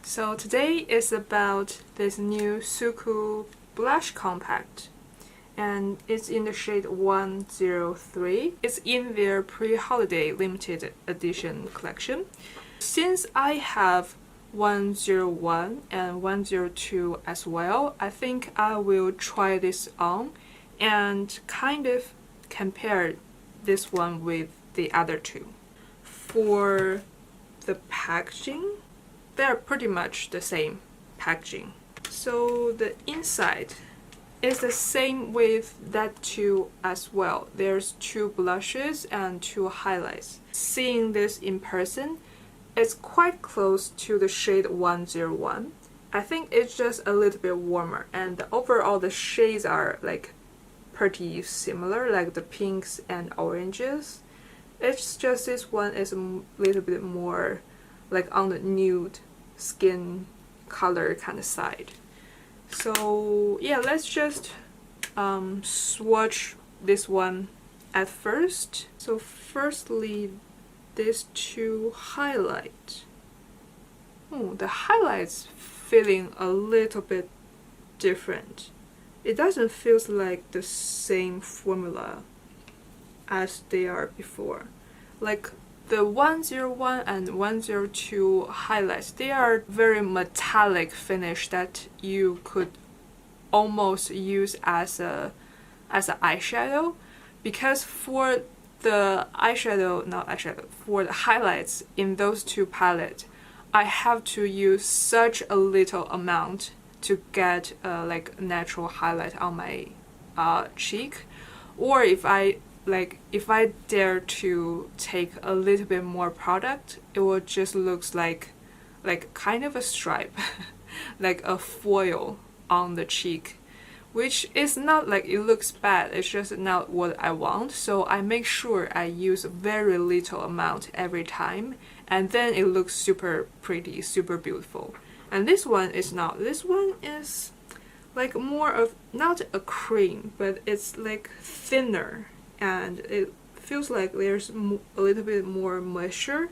So today is about this new SUQQU blush compact, and it's in the shade 103. It's in their pre-holiday limited edition collection. Since I have 101 and 102 as well, I think I will try this on and kind of compare this one with the other two. For the packaging, they're pretty much the same packaging. So the inside is the same with that two as well. There's two blushes and two highlights. Seeing this in person, it's quite close to the shade 101. I think it's just a little bit warmer, and overall the shades are like pretty similar, like the pinks and oranges. It's just this one is a little bit more like on the nude skin color kind of side. So yeah, let's just swatch this one at first. So firstly, these two highlight. Oh, the highlights feeling a little bit different. It doesn't feel like the same formula as they are before. Like the 101 and 102 highlights, they are very metallic finish that you could almost use as an eyeshadow, because for the for the highlights in those two palettes, I have to use such a little amount to get like natural highlight on my cheek, or if I dare to take a little bit more product, it will just looks like kind of a stripe, like a foil on the cheek, which is not like it looks bad, it's just not what I want. So I make sure I use very little amount every time, and then it looks super pretty, super beautiful. And this one is not. This one is like more of not a cream, but it's like thinner, and it feels like there's a little bit more moisture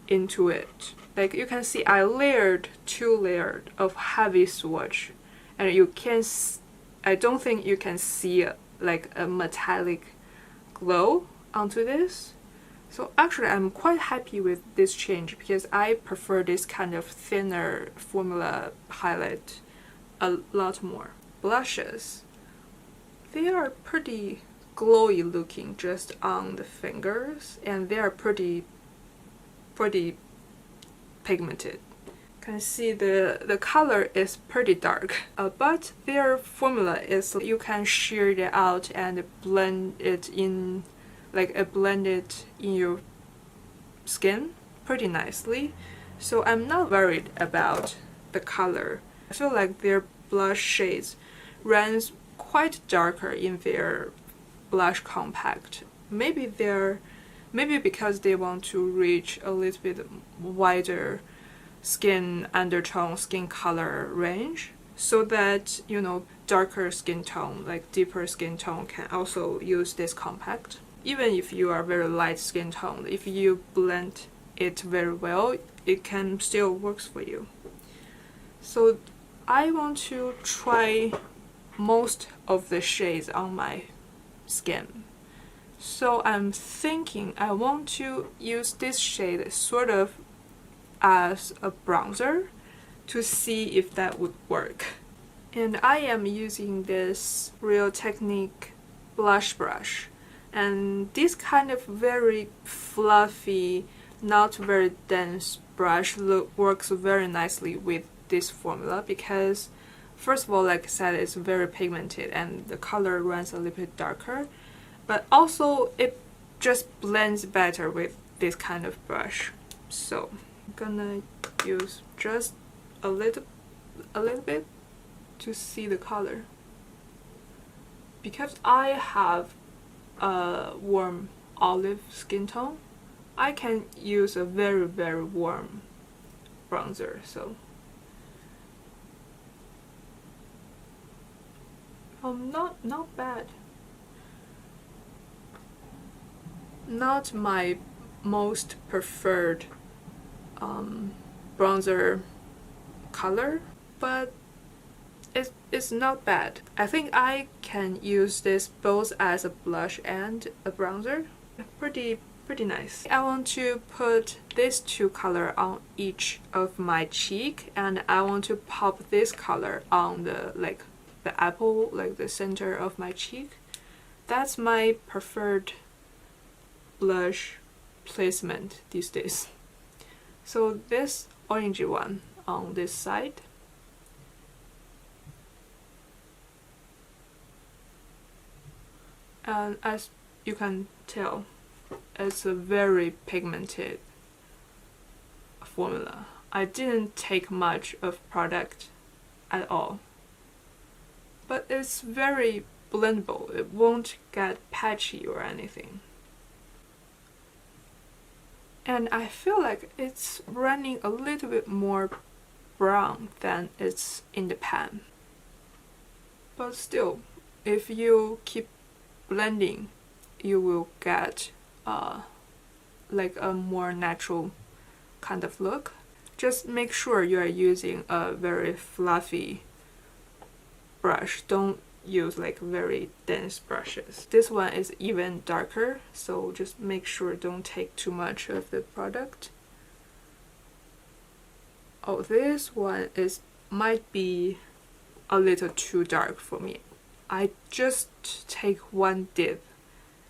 into it. Like you can see, I layered two layers of heavy swatch, and I don't think you can see like a metallic glow onto this. So actually I'm quite happy with this change, because I prefer this kind of thinner formula highlight a lot more. Blushes, they are pretty glowy looking just on the fingers, and they are pretty pigmented. Can see the color is pretty dark, but their formula is you can shear it out and blend it in, blend it in your skin pretty nicely. So I'm not worried about the color. I feel like their blush shades runs quite darker in their blush compact. Maybe because they want to reach a little bit wider skin undertone, skin color range, so that, you know, darker skin tone, like deeper skin tone, can also use this compact. Even if you are very light skin tone, if you blend it very well, it can still works for you. So I want to try most of the shades on my skin. So I'm thinking I want to use this shade sort of as a bronzer to see if that would work. And I am using this Real Technique blush brush, and this kind of very fluffy, not very dense brush works very nicely with this formula, because first of all, like I said, it's very pigmented and the color runs a little bit darker, but also it just blends better with this kind of brush. So I'm gonna use just a little bit to see the color. Because I have a warm olive skin tone, I can use a very warm bronzer. So not bad. Not my most preferred bronzer color, but it's not bad. I think I can use this both as a blush and a bronzer. Pretty nice. I want to put these two color on each of my cheek, and I want to pop this color on the apple, like the center of my cheek. That's my preferred blush placement these days. So this orangey one on this side. And as you can tell, it's a very pigmented formula. I didn't take much of product at all, but it's very blendable. It won't get patchy or anything. And I feel like it's running a little bit more brown than it's in the pan. But still, if you keep blending, you will get like a more natural kind of look. Just make sure you are using a very fluffy brush. Don't use like very dense brushes. This one is even darker, so just make sure don't take too much of the product. Oh, this one might be a little too dark for me. I just take one dip,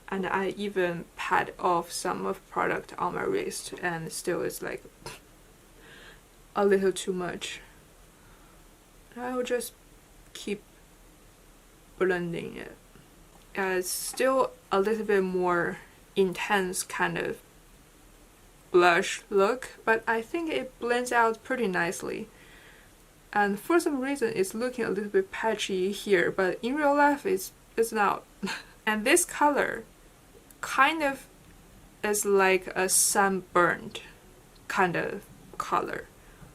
and I even pat off some of product on my wrist, and still it's like a little too much. I will just keep blending it. It's still a little bit more intense kind of blush look, but I think it blends out pretty nicely. And for some reason it's looking a little bit patchy here, but in real life it's not. And this color kind of is like a sunburned kind of color,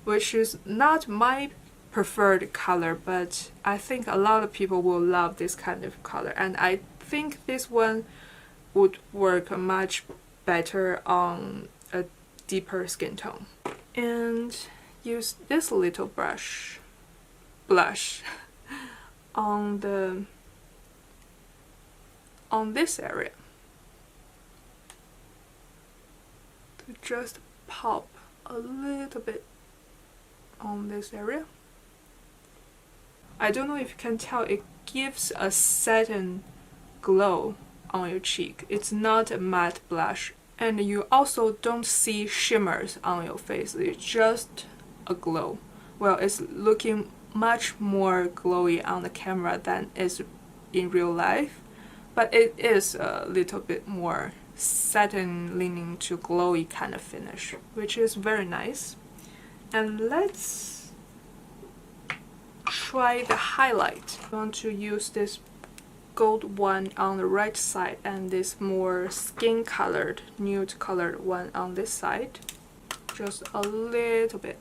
which is not my preferred color, but I think a lot of people will love this kind of color, and I think this one would work much better on a deeper skin tone. And use this little blush on this area to just pop a little bit on this area. I don't know if you can tell, it gives a satin glow on your cheek. It's not a matte blush, and you also don't see shimmers on your face. It's just a glow. Well, it's looking much more glowy on the camera than it's in real life, but it is a little bit more satin leaning to glowy kind of finish, which is very nice. And let's try the highlight. I want to use this gold one on the right side and this more skin colored, nude colored one on this side. Just a little bit.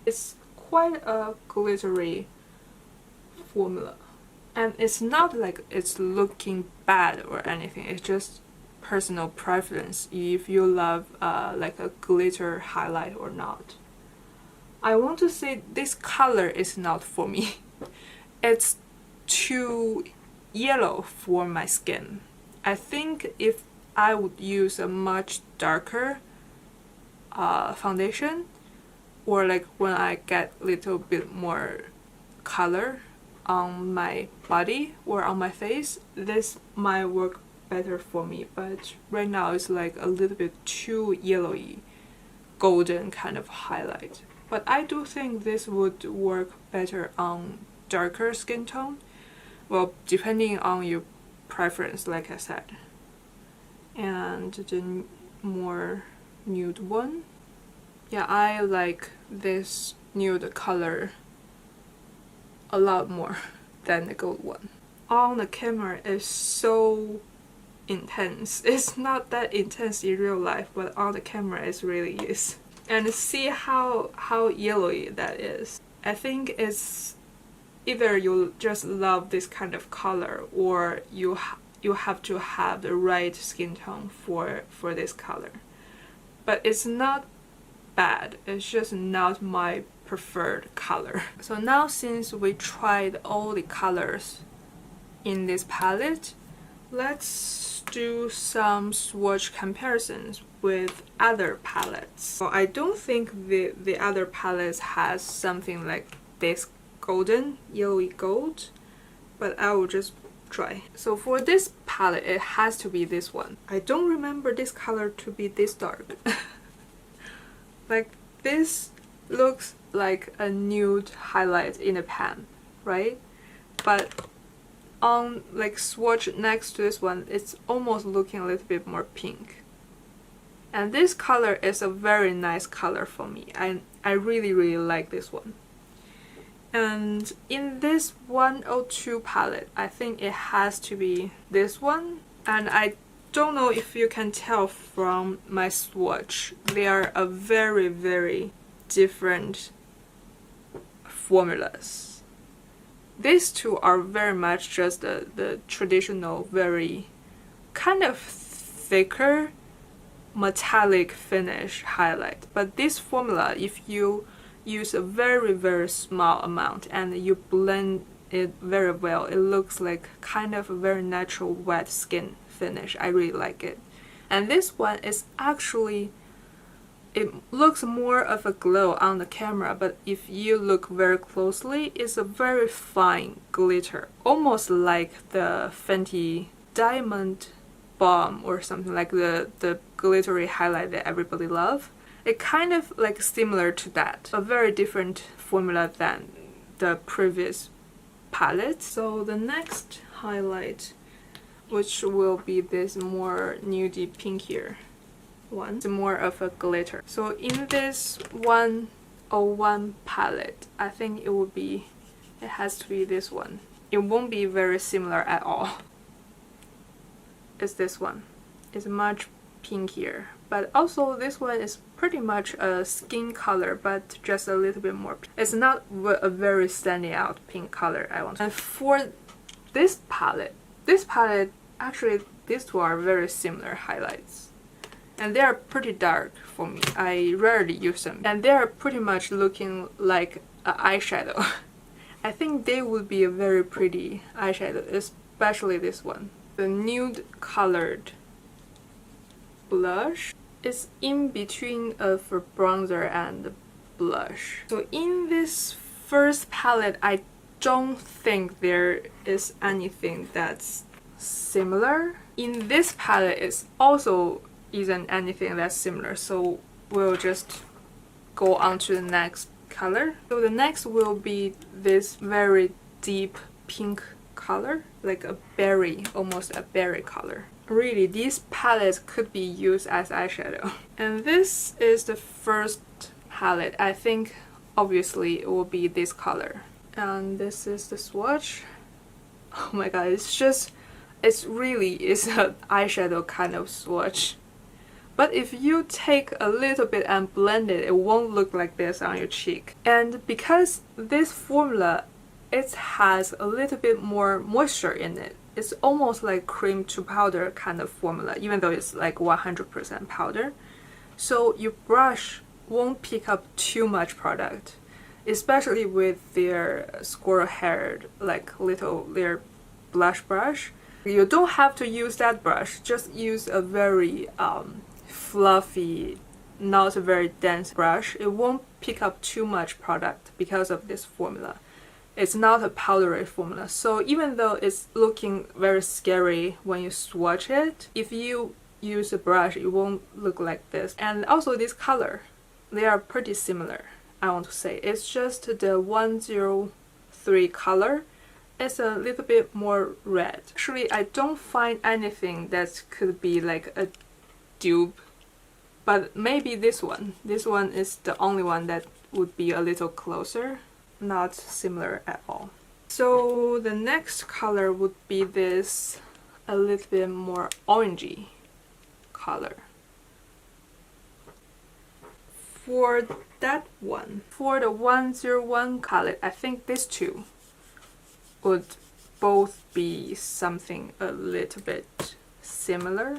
It's quite a glittery formula, and it's not like it's looking bad or anything. It's just personal preference if you love like a glitter highlight or not. I want to say this color is not for me. It's too yellow for my skin. I think if I would use a much darker foundation, or like when I get a little bit more color on my body or on my face, this might work better for me. But right now it's like a little bit too yellowy, golden kind of highlight. But I do think this would work better on darker skin tone. Well, depending on your preference, like I said. And the more nude one. Yeah, I like this nude color a lot more than the gold one. On the camera it's so intense. It's not that intense in real life, but on the camera it really is. And see how yellowy that is. I think it's either you just love this kind of color, or you have to have the right skin tone for this color. But it's not bad. It's just not my preferred color. So now since we tried all the colors in this palette, let's do some swatch comparisons with other palettes. So I don't think the other palettes has something like this golden, yellowy gold, but I will just try. So for this palette, it has to be this one. I don't remember this color to be this dark. Like this looks like a nude highlight in a pan, right? But on like swatch next to this one, it's almost looking a little bit more pink. And this color is a very nice color for me. I really like this one. And in this 102 palette, I think it has to be this one. And I don't know if you can tell from my swatch, they are a very different formulas. These two are very much just the traditional, very kind of thicker metallic finish highlight. But this formula, if you use a very small amount and you blend it very well, it looks like kind of a very natural wet skin finish. I really like it. And this one is actually, it looks more of a glow on the camera, but if you look very closely, it's a very fine glitter, almost like the Fenty Diamond Bomb or something, like the glittery highlight that everybody loves. It kind of like similar to that, a very different formula than the previous palette. So the next highlight, which will be this more nudie pinkier one, it's more of a glitter. So in this 101 palette, I think it has to be this one. It won't be very similar at all. It's this one. It's much pinkier, but also this one is pretty much a skin color, but just a little bit more pink. It's not a very standing out pink color, I want. And for this palette, actually these two are very similar highlights. And they are pretty dark for me. I rarely use them. And they are pretty much looking like an eyeshadow. I think they would be a very pretty eyeshadow, especially this one. The nude colored blush is in between of a bronzer and blush. So in this first palette, I don't think there is anything that's similar. In this palette, it also isn't anything that's similar, so we'll just go on to the next color. So the next will be this very deep pink color, like a berry, almost a berry color. Really, these palettes could be used as eyeshadow. And this is the first palette. I think obviously it will be this color. And this is the swatch. Oh my god, it's really an eyeshadow kind of swatch. But if you take a little bit and blend it, it won't look like this on your cheek. And because this formula, it has a little bit more moisture in it. It's almost like cream to powder kind of formula, even though it's like 100% powder. So your brush won't pick up too much product, especially with their squirrel-haired, like their blush brush. You don't have to use that brush, just use a very fluffy, not very dense brush. It won't pick up too much product because of this formula. It's not a powdery formula, so even though it's looking very scary when you swatch it, if you use a brush, it won't look like this. And also this color, they are pretty similar, I want to say. It's just the 103 color. It's a little bit more red. Actually, I don't find anything that could be like a dupe, but maybe this one. This one is the only one that would be a little closer. Not similar at all. So the next color would be this a little bit more orangey color. For that one, for the 101 palette, I think these two would both be something a little bit similar.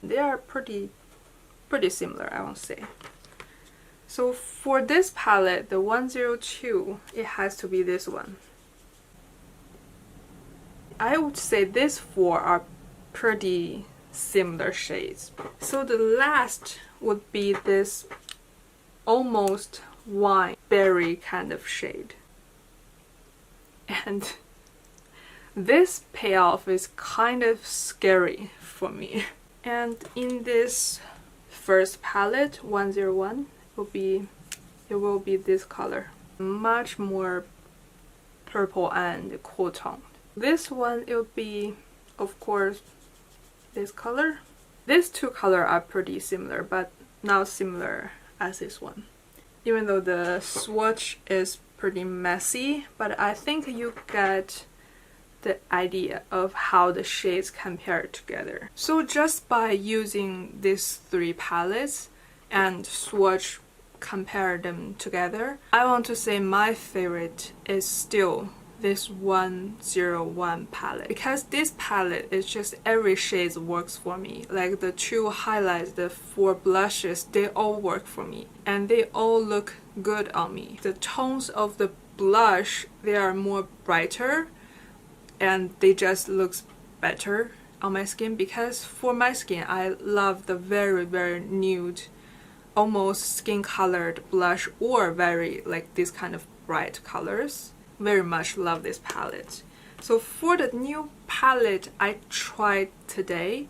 They are pretty similar, I won't say. So for this palette, the 102, it has to be this one. I would say these four are pretty similar shades. So the last would be this almost wine berry kind of shade. And this payoff is kind of scary for me. And in this first palette, 101, it will be this color. Much more purple and cool tone. This one, it will be, of course, this color. These two colors are pretty similar, but not similar as this one. Even though the swatch is pretty messy, but I think you get the idea of how the shades compare together. So just by using these three palettes and swatch compare them together, I want to say my favorite is still this 101 palette, because this palette is just every shade works for me. Like the two highlights, the four blushes, they all work for me and they all look good on me. The tones of the blush, they are more brighter and they just looks better on my skin, because for my skin I love the very nude, almost skin colored blush, or very like this kind of bright colors. Very much love this palette. So for the new palette I tried today,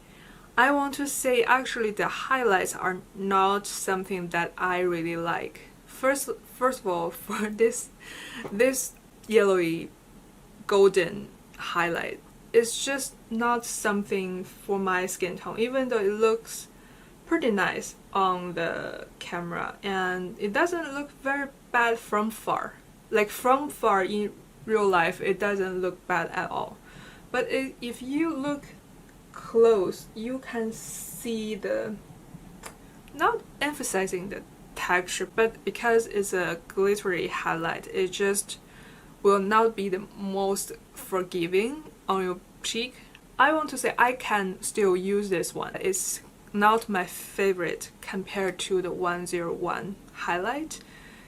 I want to say actually the highlights are not something that I really like. First of all, for this yellowy golden highlight, it's just not something for my skin tone, even though it looks pretty nice on the camera and it doesn't look very bad from far. Like from far in real life, it doesn't look bad at all. But if you look close, you can see the, not emphasizing the texture, but because it's a glittery highlight, it just will not be the most forgiving on your cheek. I want to say I can still use this one. It's not my favorite compared to the 101 highlight.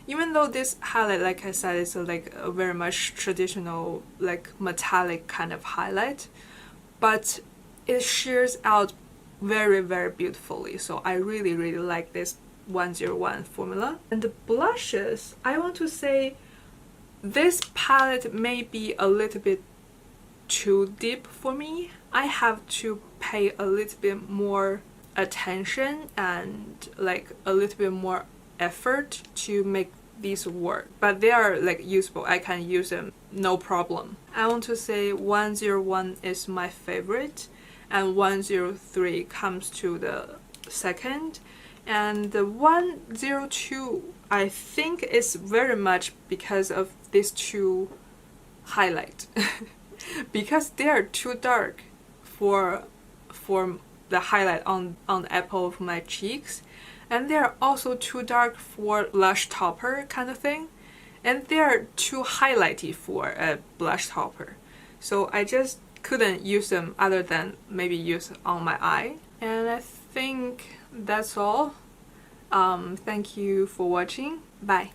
Even though this highlight, like I said, is like a very much traditional, like metallic kind of highlight, but it shears out very beautifully. So I really like this 101 formula. And the blushes, I want to say this palette may be a little bit too deep for me. I have to pay a little bit more attention and like a little bit more effort to make these work, but they are like useful. I can use them no problem. I want to say 101 is my favorite and 103 comes to the second, and the 102 I think is very much because of these two highlights because they are too dark for the highlight on the apple of my cheeks, and they're also too dark for blush topper kind of thing, and they're too highlighty for a blush topper. So I just couldn't use them other than maybe use on my eye. And I think that's all. Thank you for watching. Bye.